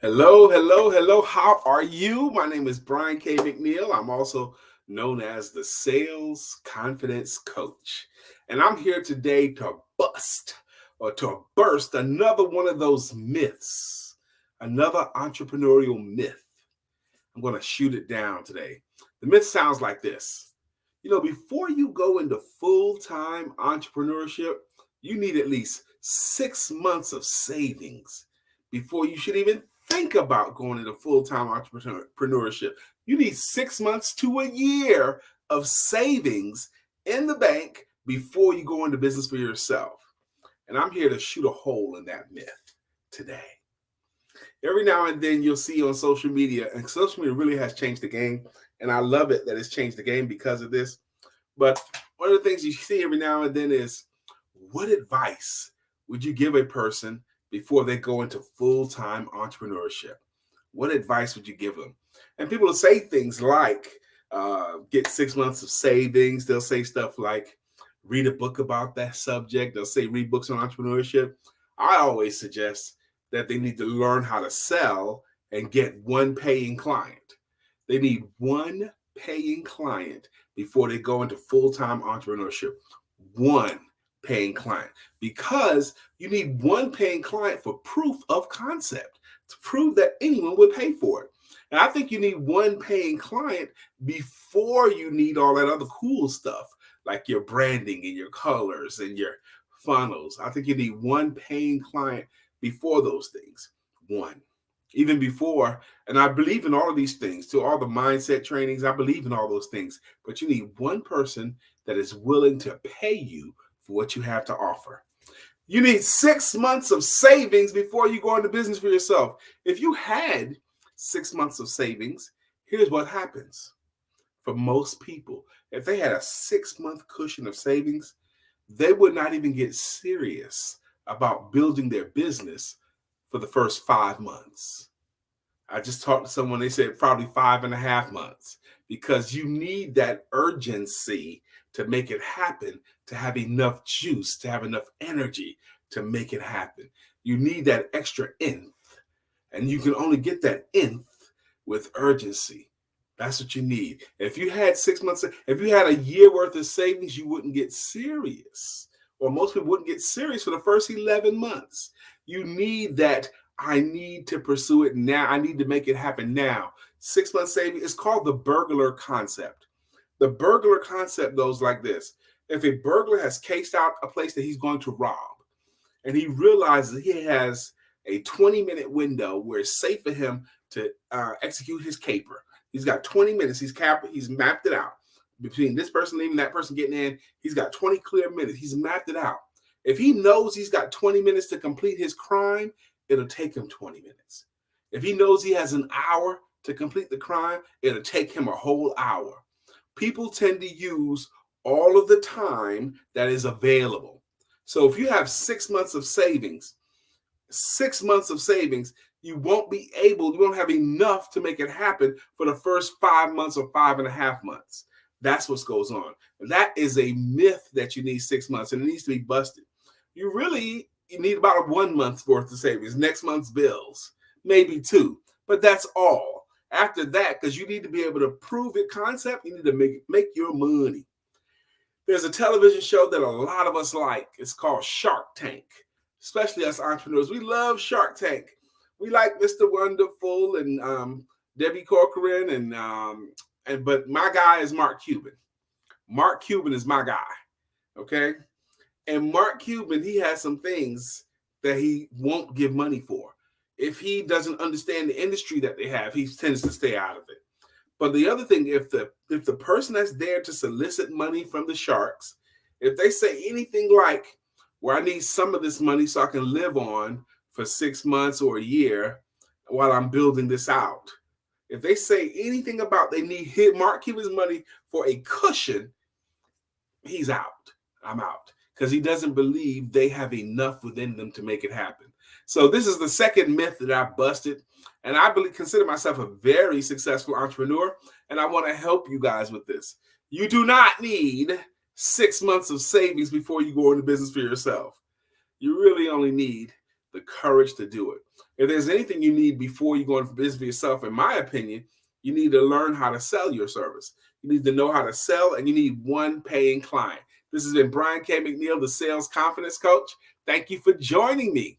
Hello, hello, hello. How are you? My name is Brian K McNeill. I'm also known as the Sales Confidence Coach. And I'm here today to bust or to burst another one of those myths, another entrepreneurial myth. I'm going to shoot it down today. The myth sounds like this. Before you go into full-time entrepreneurship, you need at least 6 months of savings before you should even think about going into full-time entrepreneurship. You need 6 months to a year of savings in the bank before you go into business for yourself. And I'm here to shoot a hole in that myth today. Every now and then you'll see on social media, and social media really has changed the game. And I love it that it's changed the game because of this. But one of the things you see every now and then is, what advice would you give a person before they go into full-time entrepreneurship? What advice would you give them? And people will say things like, get 6 months of savings. They'll say stuff like, read a book about that subject. They'll say, read books on entrepreneurship. I always suggest that they need to learn how to sell and get one paying client. They need one paying client before they go into full-time entrepreneurship. One paying client, because you need one paying client for proof of concept, to prove that anyone would pay for it. And I think you need one paying client before you need all that other cool stuff, like your branding and your colors and your funnels. I think you need one paying client before those things. One. Even before, and I believe in all of these things, to all the mindset trainings, I believe in all those things, but you need one person that is willing to pay you for what you have to offer. You need 6 months of savings before you go into business for yourself. If you had 6 months of savings, here's what happens. For most people, if they had a 6-month cushion of savings, they would not even get serious about building their business for the first 5 months. I just talked to someone, they said probably 5.5 months, because you need that urgency to make it happen, to have enough juice, to have enough energy to make it happen. You need that extra nth, and you can only get that nth with urgency. That's what you need. If you had 6 months, if you had a year worth of savings, you wouldn't get serious. Or most people wouldn't get serious for the first 11 months. You need that, I need to pursue it now. I need to make it happen now. 6 months savings is called the burglar concept. The burglar concept goes like this. If a burglar has cased out a place that he's going to rob, and he realizes he has a 20-minute window where it's safe for him to execute his caper. He's got 20 minutes. He's mapped it out. Between this person leaving, that person getting in, he's got 20 clear minutes. He's mapped it out. If he knows he's got 20 minutes to complete his crime, it'll take him 20 minutes. If he knows he has an hour to complete the crime, it'll take him a whole hour. People tend to use all of the time that is available. So if you have 6 months of savings, 6 months of savings, you won't have enough to make it happen for the first 5 months or 5.5 months. That's what goes on. And that is a myth that you need 6 months, and it needs to be busted. You need about 1 month's worth of savings, next month's bills, maybe 2, but that's all. After that, because you need to be able to prove it concept, you need to make your money. There's a television show that a lot of us like. It's called Shark Tank, especially us entrepreneurs. We love Shark Tank. We like Mr. Wonderful and Debbie Corcoran but my guy is Mark Cuban. Mark Cuban is my guy, okay? And Mark Cuban, he has some things that he won't give money for. If he doesn't understand the industry that they have, he tends to stay out of it. But the other thing, if the person that's there to solicit money from the sharks, if they say anything like, well, I need some of this money so I can live on for 6 months or a year while I'm building this out, if they say anything about they need Mark Cuban's money for a cushion, he's out. I'm out. Because he doesn't believe they have enough within them to make it happen. So this is the second myth that I busted. And I consider myself a very successful entrepreneur. And I want to help you guys with this. You do not need 6 months of savings before you go into business for yourself. You really only need the courage to do it. If there's anything you need before you go into business for yourself, in my opinion, you need to learn how to sell your service. You need to know how to sell, and you need one paying client. This has been Brian K McNeill, the Sales Confidence Coach. Thank you for joining me.